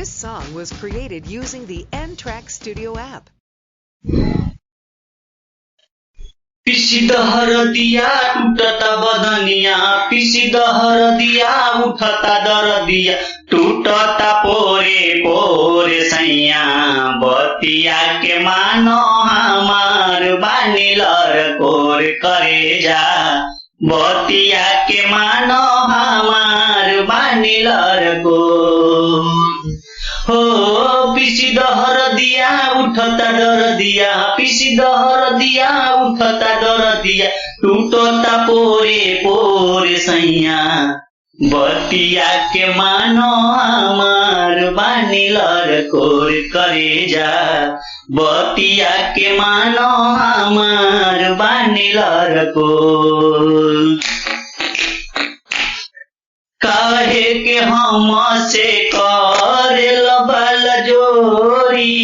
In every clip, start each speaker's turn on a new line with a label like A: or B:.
A: This song was created using the N-Track Studio app.
B: पिसी दहर दिया टूटता बदनिया, पिसी दहर दिया उठता दरदिया, टूटता पोरे पोरे सैया, बतिया के मानो हमार बानी लरकोर करेजा, बतिया के मानो हमार बानी लरकोर। हो पिसी दहर दिया उठता डर दिया, पिसी दहर दिया उठता डर दिया, टूटता पोरे पोरे सैया, बतिया के मानो हमार बानी लरकोर करेजा, बतिया के मानो हमार बानी लरकोर। काहे के हम से करेल बल जोरी,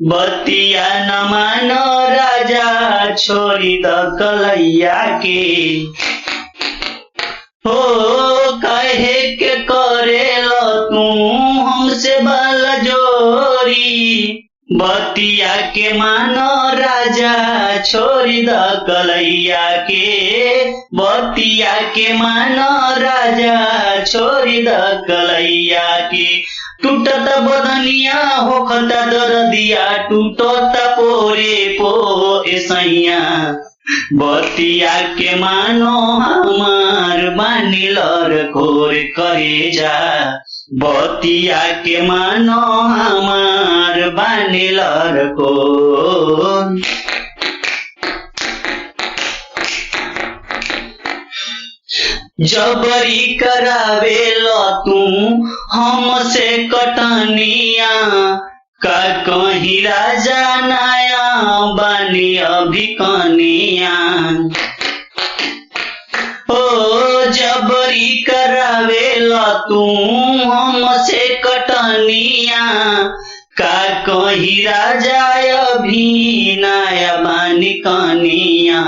B: बतिया न मानो राजा छोड़ी द कलैया के। हो काहे के करेल तू हमसे बल जोरी, बतिया के मानो राजा छोड़ी द कलैया के, बतिया के मानो राजा छोड़ी द कलैया के। टूटता बदनिया होखता दरदिया, टूटता पोरे पोरे सैया, बतिया के मानो हमार बानी लरकोर करेजा, बतिया के मानो हमार बानी लरकोर। जबरी करावेल तू हमसे कटनिया, का कहीं राजा नया बानी अभी कनिया। ओ जबरी करावेल तू हमसे कटनिया, का कहीं राजा अभी नया बानी कनिया।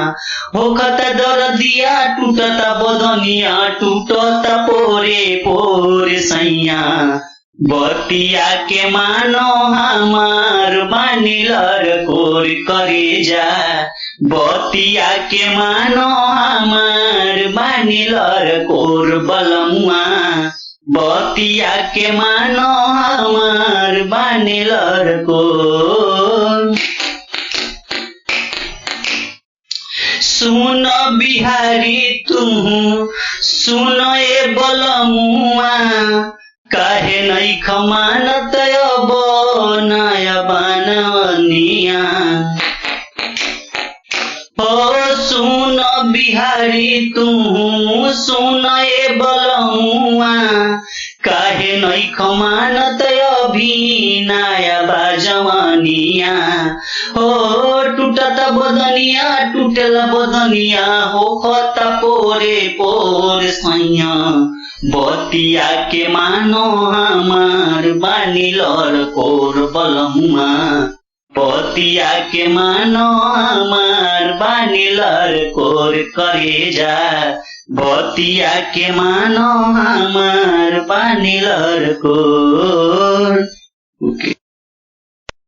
B: होखता दरदिया टूटता बदनिया, टूटता पोरे पोरे सैया, बतिया के मानो हमार बानी लरकोर करेजा, बतिया के मानो हमार बानी लरकोर बलमुआ, बतिया के मानो हमार बानी लरकोर। सुन बिहारी तुम सुन ए बलमुआ, काहे नहीं खमानत अब नया बनवनिया। ओ सुन बिहारी तुम सुन ए बलमुआ, काहे नहीं खमानत अभी नया बाजवनिया। हो टूटता बदनिया टूटेला बदनिया, होखता पोरे पोरे सैया, बतिया के मानो हमार बानी लरकोर बलमुआ, बतिया के मानो हमार बानी लरकोर करेजा, बतिया के मानो हमार बानी लरकोर। ओके।